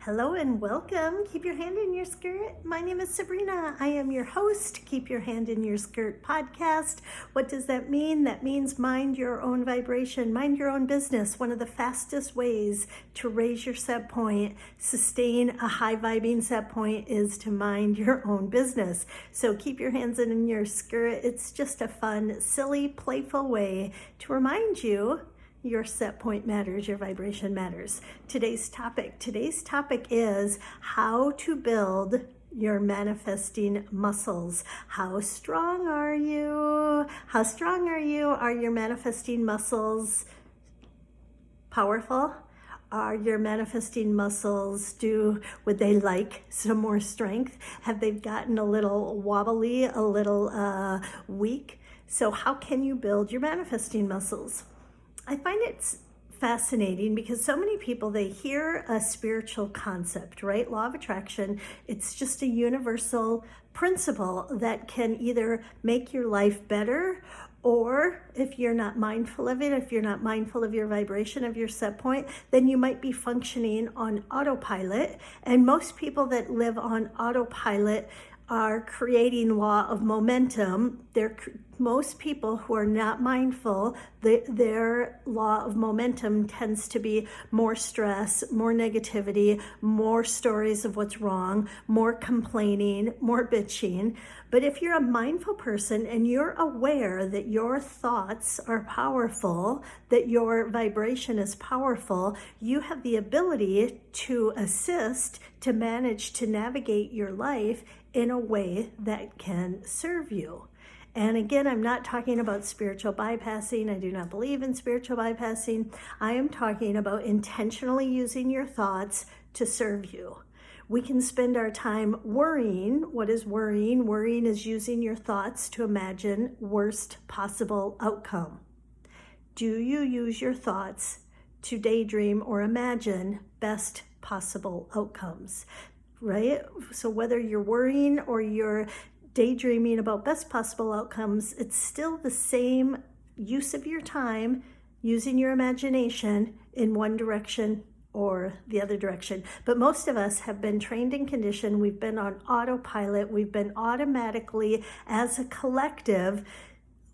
Hello and welcome. Keep your hand in your skirt. My name is Sabrina. I am your host. Keep your hand in your skirt podcast. What does that mean? That means mind your own vibration, mind your own business. One of the fastest ways to raise your set point, sustain a high vibing set point is to mind your own business. So keep your hands in your skirt. It's just a fun, silly, playful way to remind you your set point matters, your vibration matters. Today's topic is how to build your manifesting muscles. How strong are you? How strong are you? Are your manifesting muscles powerful? Are your manifesting muscles, would they like some more strength? Have they gotten a little wobbly, a little weak? So how can you build your manifesting muscles? I find it's fascinating because so many people, they hear a spiritual concept, right? Law of attraction. It's just a universal principle that can either make your life better, or if you're not mindful of it, if you're not mindful of your vibration, of your set point, then you might be functioning on autopilot. And most people that live on autopilot are creating law of momentum. Most people who are not mindful, their law of momentum tends to be more stress, more negativity, more stories of what's wrong, more complaining, more bitching. But if you're a mindful person and you're aware that your thoughts are powerful, that your vibration is powerful, you have the ability to assist, to manage, to navigate your life in a way that can serve you. And again, I'm not talking about spiritual bypassing. I do not believe in spiritual bypassing. I am talking about intentionally using your thoughts to serve you. We can spend our time worrying. What is worrying? Worrying is using your thoughts to imagine worst possible outcome. Do you use your thoughts to daydream or imagine best possible outcomes? Right? So whether you're worrying or you're daydreaming about best possible outcomes, it's still the same use of your time, using your imagination in one direction or the other direction. But most of us have been trained and conditioned. We've been on autopilot. We've been automatically, as a collective,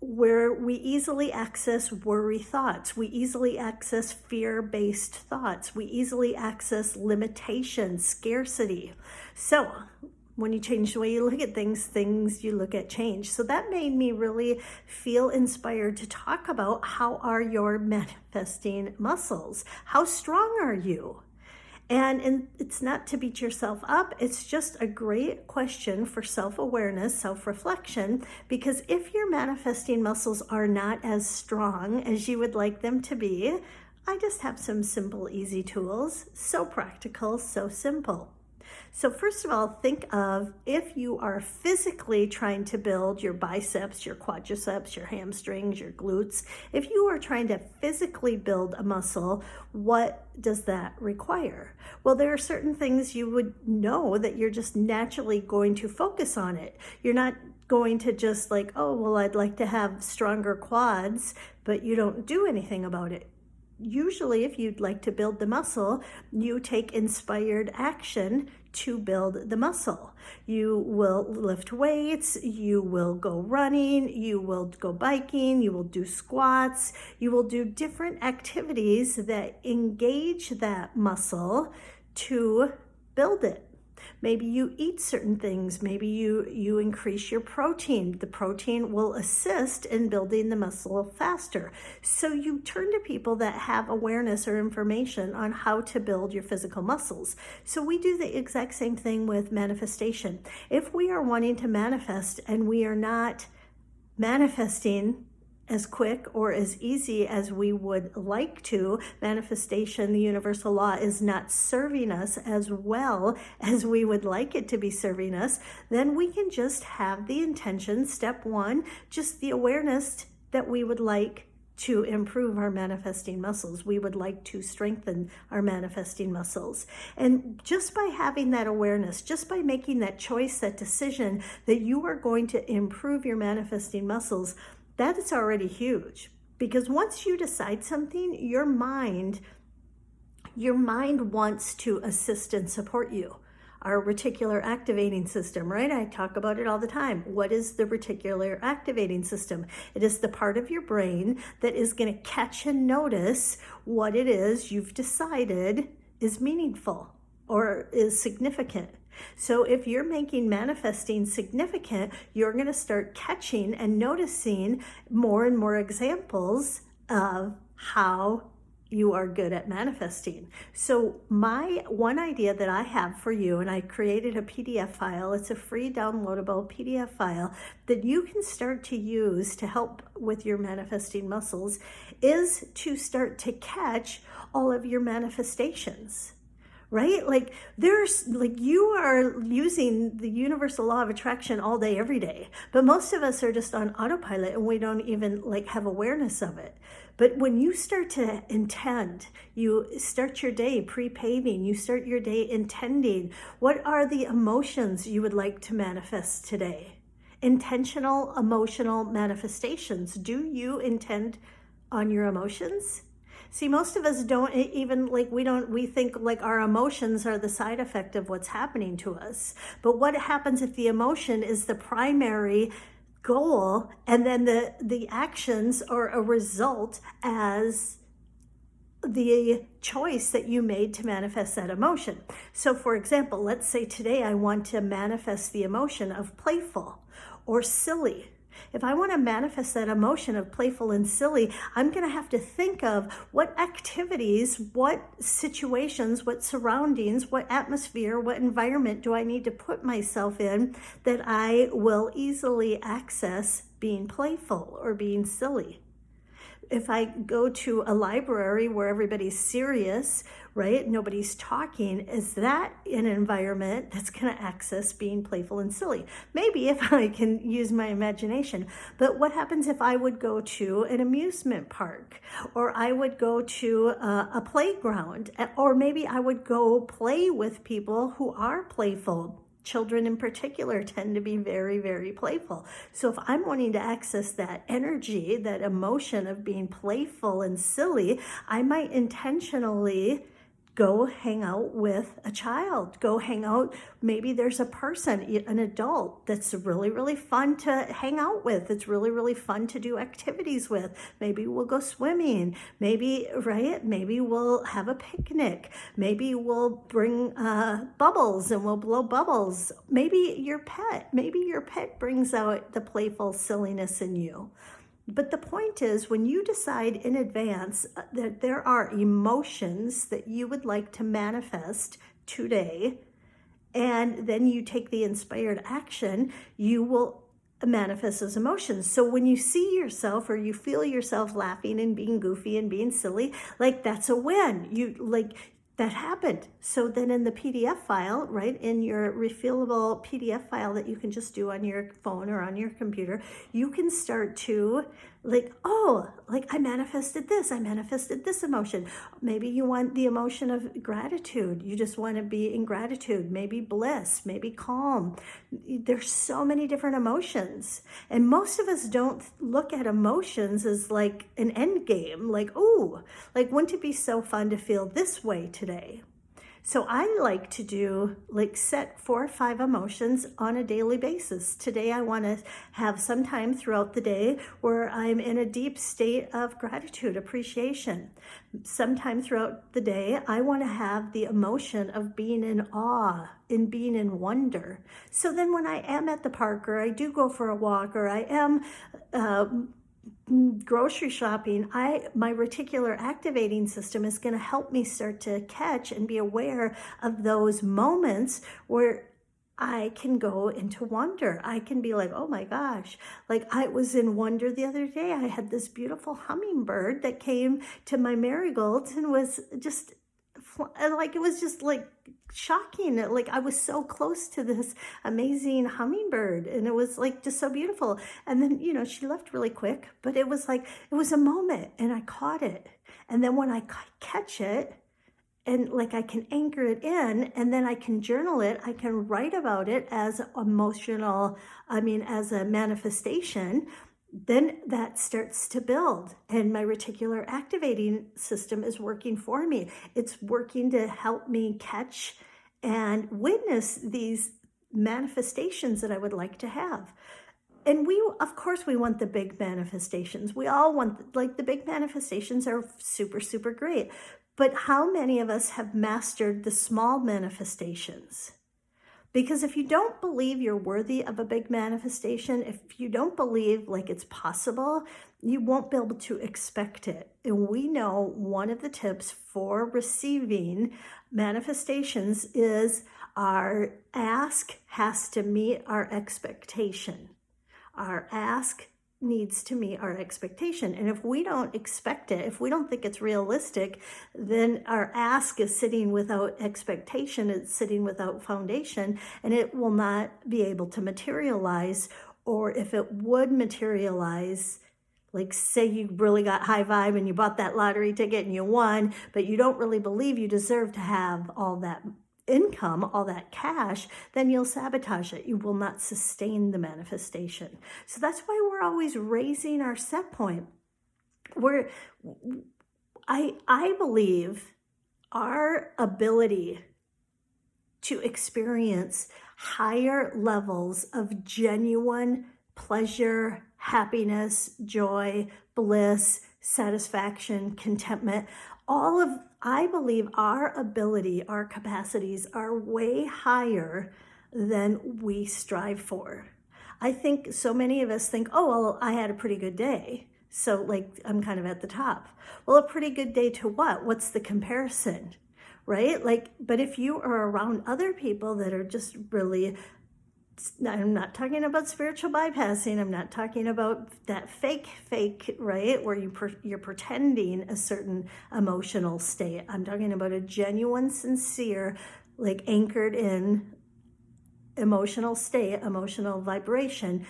where we easily access worry thoughts. We easily access fear-based thoughts. We easily access limitation, scarcity. So when you change the way you look at things you look at change. So that made me really feel inspired to talk about how are your manifesting muscles? How strong are you? And it's not to beat yourself up. It's just a great question for self-awareness, self-reflection, because if your manifesting muscles are not as strong as you would like them to be, I just have some simple, easy tools. So practical, so simple. So first of all, think of if you are physically trying to build your biceps, your quadriceps, your hamstrings, your glutes. If you are trying to physically build a muscle, what does that require? Well, there are certain things you would know that you're just naturally going to focus on it. You're not going to just like, oh, well, I'd like to have stronger quads, but you don't do anything about it. Usually, if you'd like to build the muscle, you take inspired action to build the muscle. You will lift weights, you will go running, you will go biking, you will do squats, you will do different activities that engage that muscle to build it. Maybe you eat certain things. Maybe you increase your protein. The protein will assist in building the muscle faster. So you turn to people that have awareness or information on how to build your physical muscles. So we do the exact same thing with manifestation. If we are wanting to manifest and we are not manifesting as quick or as easy as we would like to, manifestation, the universal law, is not serving us as well as we would like it to be serving us, then we can just have the intention, step one, just the awareness that we would like to improve our manifesting muscles. We would like to strengthen our manifesting muscles. And just by having that awareness, just by making that choice, that decision that you are going to improve your manifesting muscles, that is already huge. Because once you decide something, your mind Your mind wants to assist and support you. Our reticular activating system, right? I talk about it all the time. What is the reticular activating system? It is the part of your brain that is going to catch and notice what it is you've decided is meaningful or is significant. So if you're making manifesting significant, you're going to start catching and noticing more and more examples of how you are good at manifesting. So my one idea that I have for you, and I created a PDF file, it's a free downloadable PDF file that you can start to use to help with your manifesting muscles, is to start to catch all of your manifestations. Right? Like you are using the universal law of attraction all day, every day. But most of us are just on autopilot and we don't even have awareness of it. But when you start to intend, you start your day pre-paving, you start your day intending, what are the emotions you would like to manifest today? Intentional emotional manifestations. Do you intend on your emotions? See, most of us don't even we think our emotions are the side effect of what's happening to us. But what happens if the emotion is the primary goal and then the actions are a result as the choice that you made to manifest that emotion? So for example, let's say today I want to manifest the emotion of playful or silly. If I want to manifest that emotion of playful and silly, I'm going to have to think of what activities, what situations, what surroundings, what atmosphere, what environment do I need to put myself in that I will easily access being playful or being silly. If I go to a library where everybody's serious, right? Nobody's talking. Is that an environment that's going to access being playful and silly? Maybe if I can use my imagination. But what happens if I would go to an amusement park, or I would go to a playground, or maybe I would go play with people who are playful? Children in particular tend to be very, very playful. So if I'm wanting to access that energy, that emotion of being playful and silly, I might intentionally go hang out with a child, go hang out. Maybe there's a person, an adult that's really, really fun to hang out with. It's really, really fun to do activities with. Maybe we'll go swimming. Maybe, right? Maybe we'll have a picnic. Maybe we'll bring bubbles and we'll blow bubbles. Maybe your pet brings out the playful silliness in you. But the point is, when you decide in advance that there are emotions that you would like to manifest today, and then you take the inspired action, you will manifest those emotions. So when you see yourself or you feel yourself laughing and being goofy and being silly, that's a win. That happened. So then in the PDF file, right, in your refillable PDF file that you can just do on your phone or on your computer, you can start to I manifested this emotion. Maybe you want the emotion of gratitude. You just want to be in gratitude, maybe bliss, maybe calm. There's so many different emotions. And most of us don't look at emotions as an end game. Wouldn't it be so fun to feel this way today? So I like to do set 4 or 5 emotions on a daily basis. Today I want to have some time throughout the day where I'm in a deep state of gratitude, appreciation. Sometime throughout the day I want to have the emotion of being in awe and being in wonder. So then when I am at the park, or I do go for a walk, or I am grocery shopping, my reticular activating system is going to help me start to catch and be aware of those moments where I can go into wonder. I can be oh my gosh, I was in wonder the other day. I had this beautiful hummingbird that came to my marigolds and was just it was just shocking. I was so close to this amazing hummingbird, and it was just so beautiful. And then, she left really quick, but it was it was a moment, and I caught it. And then when I catch it, and I can anchor it in, and then I can journal it, I can write about it as as a manifestation. then that starts to build, and my reticular activating system is working for me. It's working to help me catch and witness these manifestations that I would like to have. And we, of course, we want the big manifestations. We all want, like, the big manifestations are super, super great. But how many of us have mastered the small manifestations? Because if you don't believe you're worthy of a big manifestation, if you don't believe like it's possible, you won't be able to expect it. And we know one of the tips for receiving manifestations is our ask has to meet our expectation. Our ask needs to meet our expectation. And if we don't expect it, if we don't think it's realistic, then our ask is sitting without expectation, it's sitting without foundation, and it will not be able to materialize. Or if it would materialize, like say you really got high vibe and you bought that lottery ticket and you won, but you don't really believe you deserve to have all that income, all that cash, then you'll sabotage it. You will not sustain the manifestation. So that's why we're always raising our set point. I believe our ability to experience higher levels of genuine pleasure, happiness, joy, bliss, satisfaction, contentment, I believe our ability, our capacities are way higher than we strive for. I think so many of us think, oh, well, I had a pretty good day, so like I'm kind of at the top. Well, a pretty good day to what? What's the comparison, right? Like, but if you are around other people that are just really, I'm not talking about spiritual bypassing. I'm not talking about that fake, right? Where you're pretending a certain emotional state. I'm talking about a genuine, sincere, like anchored in emotional state, emotional vibration.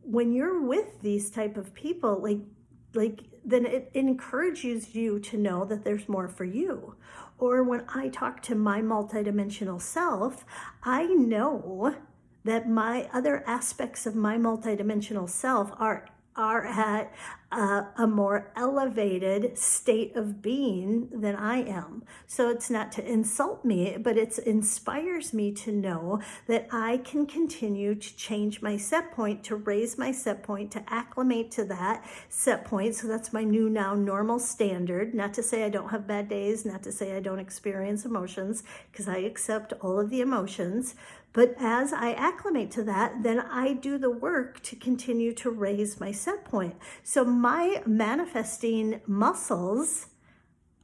When you're with these type of people, like then it encourages you to know that there's more for you. Or when I talk to my multidimensional self, I know that my other aspects of my multidimensional self are at a more elevated state of being than I am. So it's not to insult me, but it inspires me to know that I can continue to change my set point, to raise my set point, to acclimate to that set point. So that's my new now normal standard. Not to say I don't have bad days, not to say I don't experience emotions, because I accept all of the emotions. But as I acclimate to that, then I do the work to continue to raise my set point. So my manifesting muscles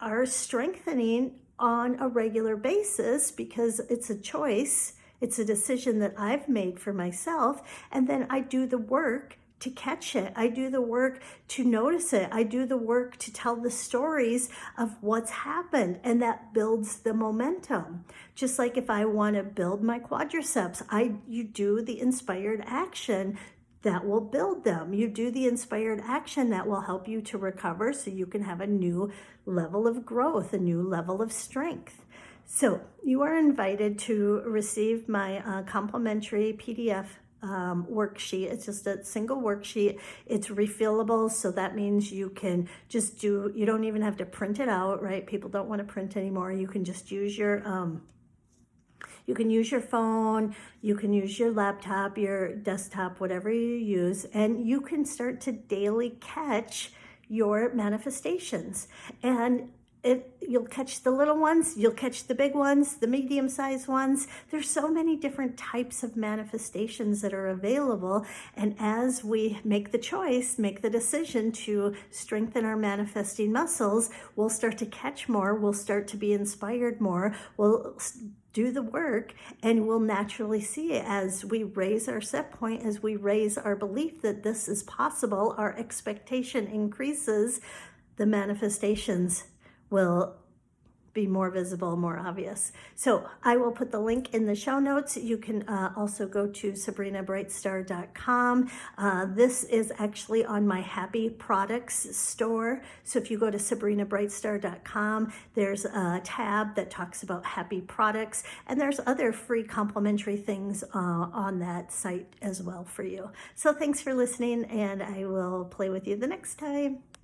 are strengthening on a regular basis because it's a choice. It's a decision that I've made for myself. And then I do the work to catch it. I do the work to notice it. I do the work to tell the stories of what's happened, and that builds the momentum. Just like if I want to build my quadriceps, you do the inspired action that will build them. You do the inspired action that will help you to recover so you can have a new level of growth, a new level of strength. So you are invited to receive my complimentary PDF worksheet. It's just a single worksheet. It's refillable, so that means you can just you don't even have to print it out, right? People don't want to print anymore. You can just use your you can use your phone, you can use your laptop, your desktop, whatever you use, and you can start to daily catch your manifestations. And you'll catch the little ones, you'll catch the big ones, the medium-sized ones. There's so many different types of manifestations that are available. And as we make the choice, make the decision to strengthen our manifesting muscles, we'll start to catch more, we'll start to be inspired more, we'll do the work, and we'll naturally see it as we raise our set point, as we raise our belief that this is possible, our expectation increases, the manifestations will be more visible, more obvious. So I will put the link in the show notes. You can also go to sabrinabrightstar.com. This is actually on my Happy Products store. So if you go to sabrinabrightstar.com, there's a tab that talks about happy products, and there's other free complimentary things on that site as well for you. So thanks for listening, and I will play with you the next time.